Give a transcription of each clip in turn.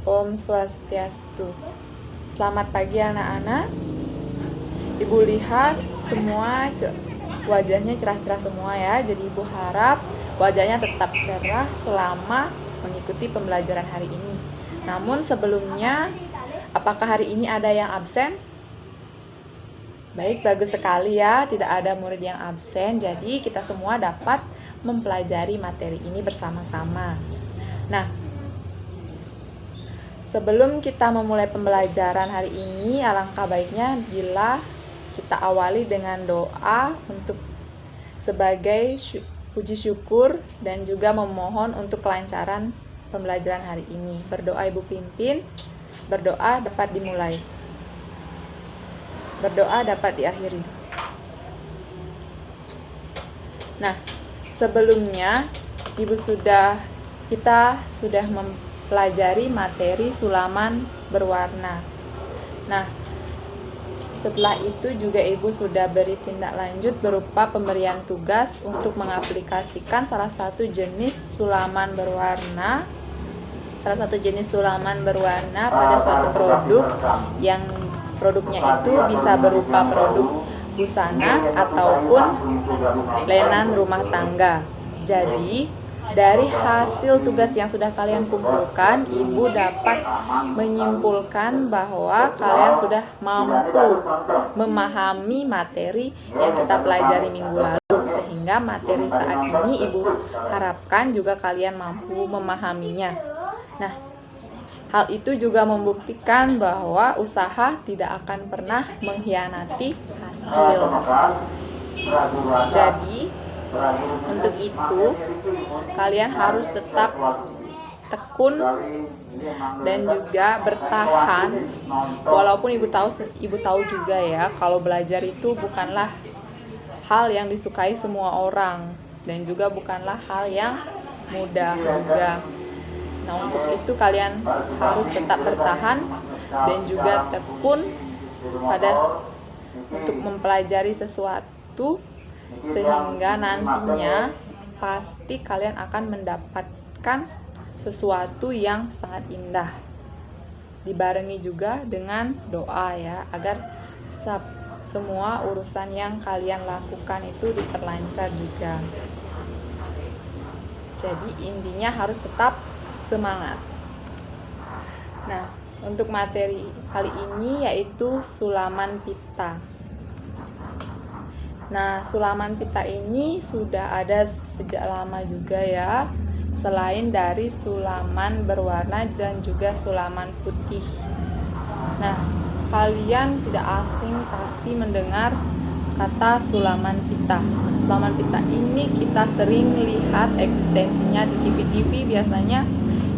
Om Swastiastu. Selamat pagi anak-anak. Ibu lihat semua wajahnya cerah-cerah semua ya. Jadi ibu harap wajahnya tetap cerah selama mengikuti pembelajaran hari ini. Namun sebelumnya, apakah hari ini ada yang absen? Baik, bagus sekali ya, tidak ada murid yang absen. Jadi kita semua dapat mempelajari materi ini bersama-sama. Nah, sebelum kita memulai pembelajaran hari ini, alangkah baiknya bila kita awali dengan doa untuk sebagai puji syukur dan juga memohon untuk kelancaran pembelajaran hari ini. Berdoa Ibu pimpin, berdoa dapat dimulai. Berdoa dapat diakhiri. Nah, sebelumnya kita sudah mempelajari materi sulaman berwarna. Nah, setelah itu juga Ibu sudah beri tindak lanjut berupa pemberian tugas untuk mengaplikasikan salah satu jenis sulaman berwarna pada suatu produk yang produknya itu bisa berupa produk busana ataupun lenan rumah tangga. Jadi, dari hasil tugas yang sudah kalian kumpulkan, Ibu dapat menyimpulkan bahwa kalian sudah mampu memahami materi yang kita pelajari minggu lalu, sehingga materi saat ini Ibu harapkan juga kalian mampu memahaminya. Nah, hal itu juga membuktikan bahwa usaha tidak akan pernah mengkhianati hasil. Jadi, untuk itu, kalian harus tetap tekun dan juga bertahan. Walaupun ibu tahu juga ya, kalau belajar itu bukanlah hal yang disukai semua orang dan juga bukanlah hal yang mudah juga. Nah, untuk itu kalian harus tetap bertahan dan juga tekun untuk mempelajari sesuatu, sehingga nantinya pasti kalian akan mendapatkan sesuatu yang sangat indah. Dibarengi juga dengan doa ya, agar semua urusan yang kalian lakukan itu diperlancar juga. Jadi intinya harus tetap semangat. Nah, untuk materi kali ini yaitu sulaman pita. Nah, sulaman pita ini sudah ada sejak lama juga ya, selain dari sulaman berwarna dan juga sulaman putih. Nah, kalian tidak asing pasti mendengar kata sulaman pita. Sulaman pita ini kita sering lihat eksistensinya di TV-TV, biasanya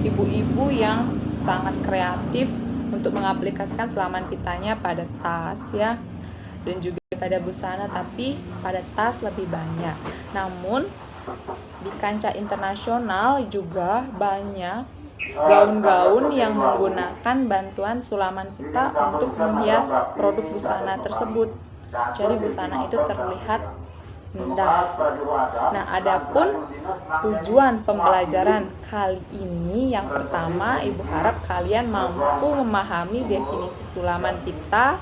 ibu-ibu yang sangat kreatif untuk mengaplikasikan sulaman pitanya pada tas ya, dan juga pada busana, tapi pada tas lebih banyak. Namun di kancah internasional juga banyak gaun-gaun yang menggunakan bantuan sulaman pita untuk menghias produk busana tersebut. Jadi busana itu terlihat indah. Nah, adapun tujuan pembelajaran kali ini, yang pertama, Ibu harap kalian mampu memahami definisi sulaman pita.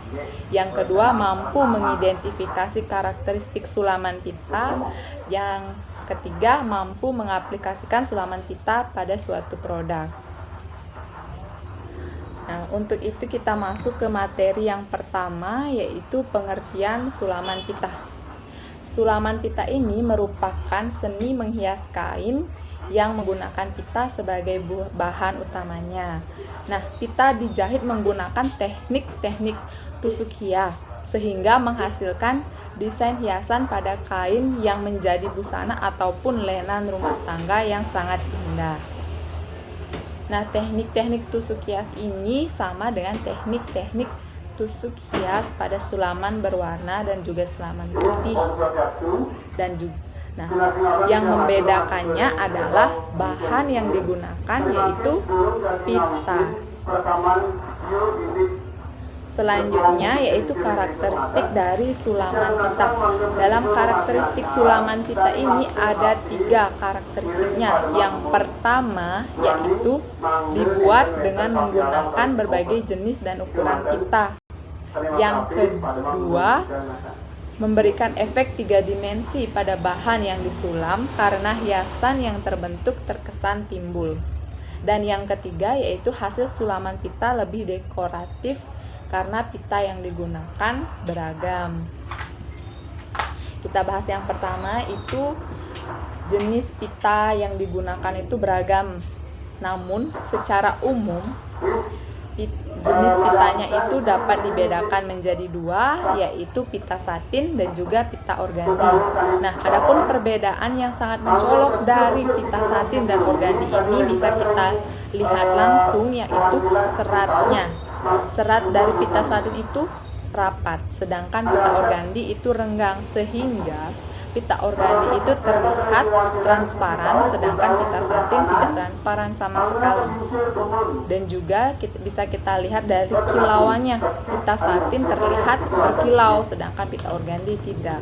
Yang kedua, mampu mengidentifikasi karakteristik sulaman pita. Yang ketiga, mampu mengaplikasikan sulaman pita pada suatu produk. Nah, untuk itu kita masuk ke materi yang pertama, yaitu pengertian sulaman pita. Sulaman pita ini merupakan seni menghias kain yang menggunakan pita sebagai bahan utamanya. Nah, pita dijahit menggunakan teknik-teknik tusuk hias, sehingga menghasilkan desain hiasan pada kain yang menjadi busana ataupun lenan rumah tangga yang sangat indah. Nah, teknik-teknik tusuk hias ini sama dengan teknik-teknik tusuk hias pada sulaman berwarna dan juga sulaman putih. Nah, yang membedakannya adalah bahan yang digunakan, yaitu pita. Selanjutnya yaitu karakteristik dari sulaman pita. Dalam karakteristik sulaman pita ini ada 3 karakteristiknya. Yang pertama yaitu dibuat dengan menggunakan berbagai jenis dan ukuran pita. Yang kedua, memberikan efek 3 dimensi pada bahan yang disulam karena hiasan yang terbentuk terkesan timbul. Dan yang ketiga yaitu hasil sulaman pita lebih dekoratif karena pita yang digunakan beragam. Kita bahas yang pertama, itu jenis pita yang digunakan itu beragam. Namun secara umum jenis pitanya itu dapat dibedakan menjadi 2, yaitu pita satin dan juga pita organdi. Nah, adapun perbedaan yang sangat mencolok dari pita satin dan organdi ini bisa kita lihat langsung, yaitu seratnya. Serat dari pita satin itu rapat, sedangkan pita organdi itu renggang, sehingga pita organdi itu terlihat transparan, sedangkan pita satin tidak transparan sama sekali. Dan juga bisa kita lihat dari kilauannya, pita satin terlihat berkilau, sedangkan pita organdi tidak.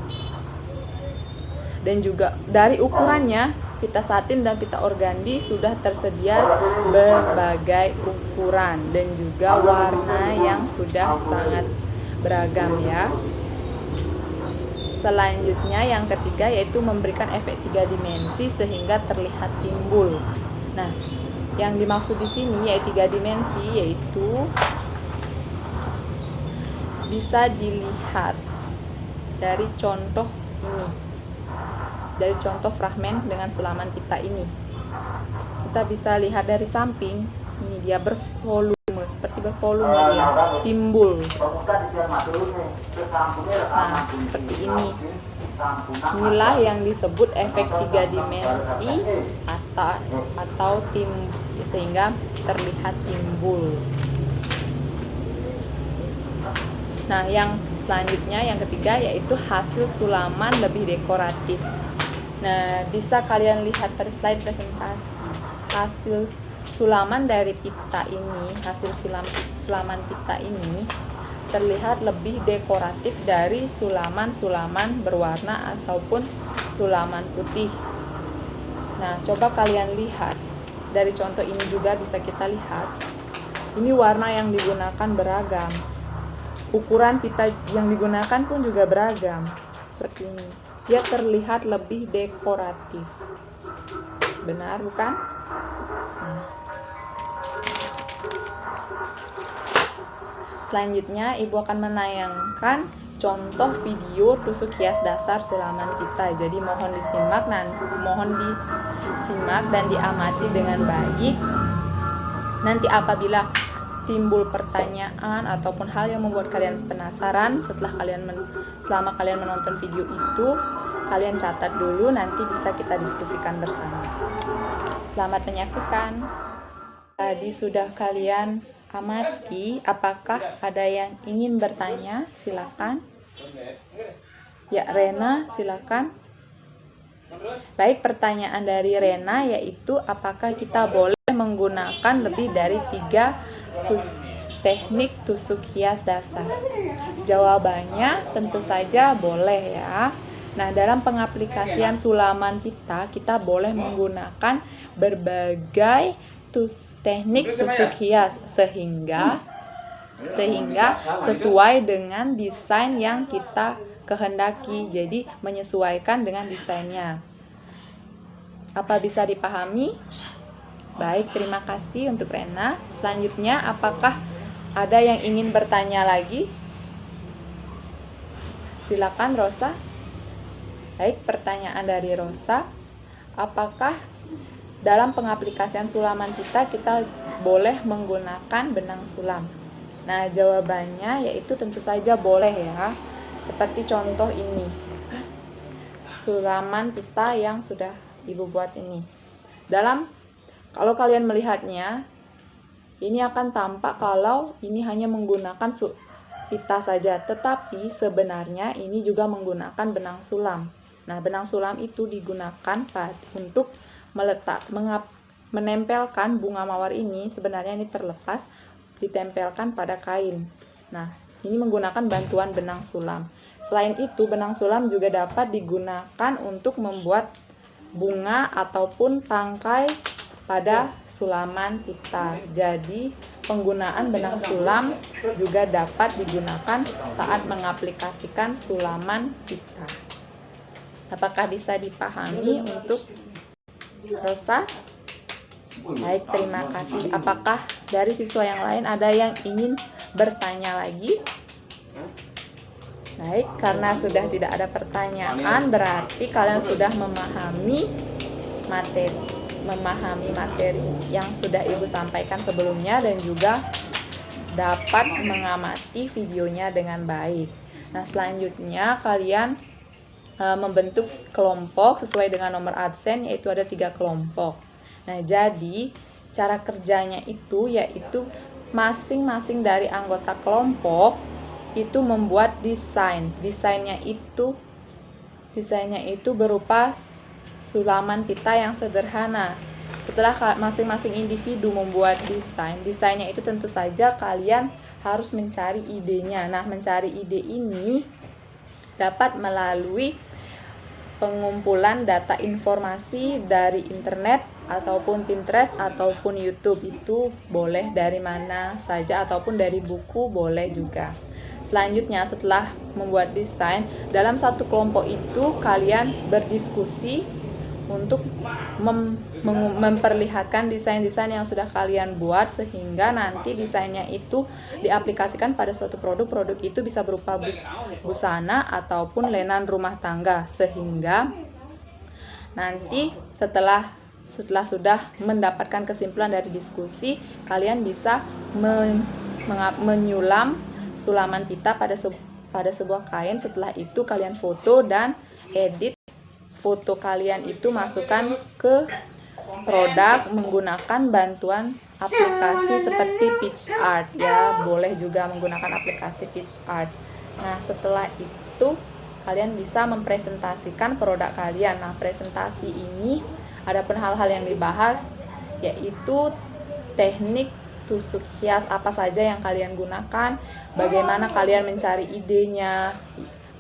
Dan juga dari ukurannya, pita satin dan pita organdi sudah tersedia berbagai ukuran dan juga warna yang sudah sangat beragam ya. Selanjutnya yang ketiga yaitu memberikan efek 3 dimensi sehingga terlihat timbul. Nah, yang dimaksud di sini yaitu 3 dimensi yaitu bisa dilihat dari contoh ini. Dari contoh fragmen dengan sulaman pita ini. Kita bisa lihat dari samping, ini dia bervolume, seperti bervolume dia, timbul. Nah, seperti ini. Inilah yang disebut efek 3 dimensi atau sehingga terlihat timbul. Nah, yang selanjutnya yang ketiga yaitu hasil sulaman lebih dekoratif. Nah, bisa kalian lihat dari slide presentasi. Hasil sulaman dari pita ini, hasil sulaman pita ini terlihat lebih dekoratif dari sulaman-sulaman berwarna ataupun sulaman putih. Nah, coba kalian lihat. Dari contoh ini juga bisa kita lihat. Ini warna yang digunakan beragam. Ukuran pita yang digunakan pun juga beragam. Seperti ini. Dia terlihat lebih dekoratif. Benar bukan? Selanjutnya Ibu akan menayangkan contoh video tusuk hias dasar sulaman pita. Jadi mohon disimak dan diamati dengan baik. Nanti apabila timbul pertanyaan ataupun hal yang membuat kalian penasaran selama kalian menonton video itu, kalian catat dulu, nanti bisa kita diskusikan bersama. Selamat menyaksikan. Tadi sudah kalian amati, apakah ada yang ingin bertanya? Silakan. Ya, Rena, silakan. Baik, pertanyaan dari Rena yaitu apakah kita boleh menggunakan lebih dari 3 teknik tusuk hias dasar? Jawabannya tentu saja boleh ya. Nah, dalam pengaplikasian sulaman pita, kita boleh menggunakan berbagai teknik tusuk hias sehingga sesuai dengan desain yang kita kehendaki. Jadi menyesuaikan dengan desainnya. Apa bisa dipahami? Baik, terima kasih untuk Rena. Selanjutnya, apakah ada yang ingin bertanya lagi? Silakan Rosa. Baik, pertanyaan dari Rosa. Apakah dalam pengaplikasian sulaman pita kita boleh menggunakan benang sulam? Nah, jawabannya yaitu tentu saja boleh ya. Seperti contoh ini. Sulaman pita yang sudah Ibu buat ini. Kalau kalian melihatnya, ini akan tampak kalau ini hanya menggunakan pita saja, tetapi sebenarnya ini juga menggunakan benang sulam. Nah, benang sulam itu digunakan untuk menempelkan bunga mawar ini. Sebenarnya ini terlepas, ditempelkan pada kain. Nah, ini menggunakan bantuan benang sulam. Selain itu, benang sulam juga dapat digunakan untuk membuat bunga ataupun tangkai pada sulaman pita. Jadi, penggunaan benang sulam juga dapat digunakan saat mengaplikasikan sulaman pita. Apakah bisa dipahami untuk Rosa? Baik, terima kasih. Apakah dari siswa yang lain ada yang ingin bertanya lagi? Baik, karena sudah tidak ada pertanyaan, berarti kalian sudah memahami materi yang sudah Ibu sampaikan sebelumnya dan juga dapat mengamati videonya dengan baik. Nah, selanjutnya kalian membentuk kelompok sesuai dengan nomor absen, yaitu ada 3 kelompok. Nah, jadi cara kerjanya itu yaitu masing-masing dari anggota kelompok itu membuat desain. Desainnya itu berupa sulaman pita yang sederhana. Setelah masing-masing individu membuat desainnya itu tentu saja kalian harus mencari idenya. Nah, mencari ide ini dapat melalui pengumpulan data informasi dari internet ataupun Pinterest ataupun YouTube. Itu boleh dari mana saja ataupun dari buku boleh juga. Selanjutnya, setelah membuat desain, dalam satu kelompok itu kalian berdiskusi untuk memperlihatkan desain-desain yang sudah kalian buat, sehingga nanti desainnya itu diaplikasikan pada suatu produk. Produk itu bisa berupa busana ataupun lenan rumah tangga, sehingga nanti setelah sudah mendapatkan kesimpulan dari diskusi, kalian bisa menyulam sulaman pita pada sebuah kain. Setelah itu kalian foto dan edit foto kalian itu masukkan ke produk menggunakan bantuan aplikasi seperti PicsArt ya, boleh juga menggunakan aplikasi PicsArt. Nah, setelah itu kalian bisa mempresentasikan produk kalian. Nah, presentasi ini adapun hal-hal yang dibahas yaitu teknik tusuk hias apa saja yang kalian gunakan, bagaimana kalian mencari idenya,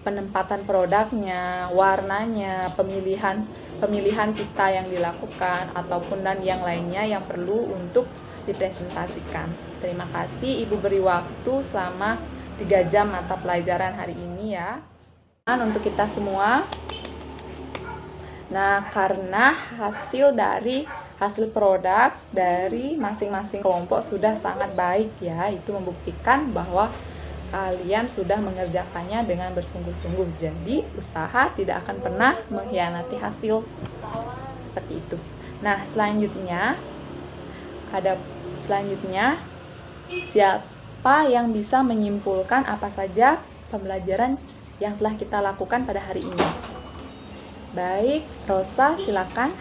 penempatan produknya, warnanya, pemilihan pita yang dilakukan, ataupun dan yang lainnya yang perlu untuk dipresentasikan. Terima kasih, Ibu beri waktu selama 3 jam mata pelajaran hari ini ya. Untuk kita semua. Nah, karena hasil produk dari masing-masing kelompok sudah sangat baik ya, itu membuktikan bahwa kalian sudah mengerjakannya dengan bersungguh-sungguh. Jadi usaha tidak akan pernah mengkhianati hasil. Seperti itu. Nah, selanjutnya siapa yang bisa menyimpulkan apa saja pembelajaran yang telah kita lakukan pada hari ini? Baik, Rosa silakan.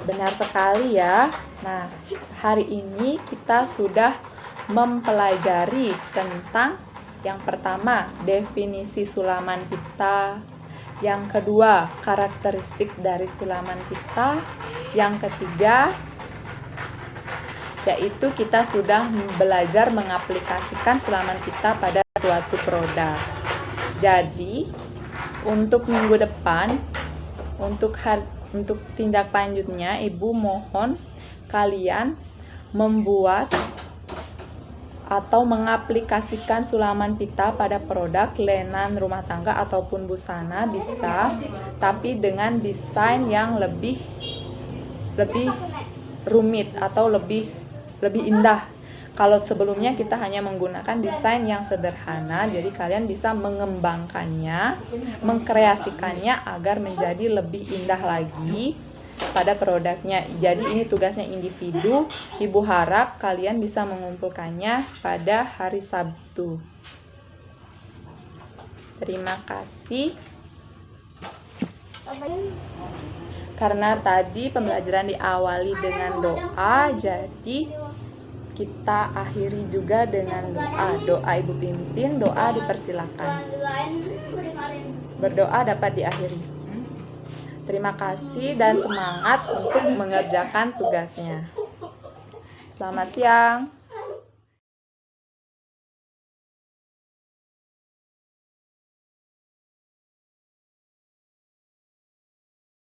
Benar sekali ya. Nah, hari ini kita sudah mempelajari tentang yang pertama, definisi sulaman pita, yang kedua, karakteristik dari sulaman pita, yang ketiga, yaitu kita sudah belajar mengaplikasikan sulaman pita pada suatu produk. Jadi, untuk minggu depan, untuk tindak lanjutnya, Ibu mohon kalian membuat atau mengaplikasikan sulaman pita pada produk lenan rumah tangga ataupun busana bisa, tapi dengan desain yang lebih rumit atau lebih indah. Kalau sebelumnya kita hanya menggunakan desain yang sederhana, jadi kalian bisa mengembangkannya, mengkreasikannya agar menjadi lebih indah lagi pada produknya. Jadi ini tugasnya individu. Ibu harap kalian bisa mengumpulkannya pada hari Sabtu. Terima kasih. Karena tadi pembelajaran diawali dengan doa, jadi kita akhiri juga dengan doa. Doa Ibu pimpin, doa dipersilakan. Berdoa dapat diakhiri. Terima kasih dan semangat untuk mengerjakan tugasnya. Selamat siang.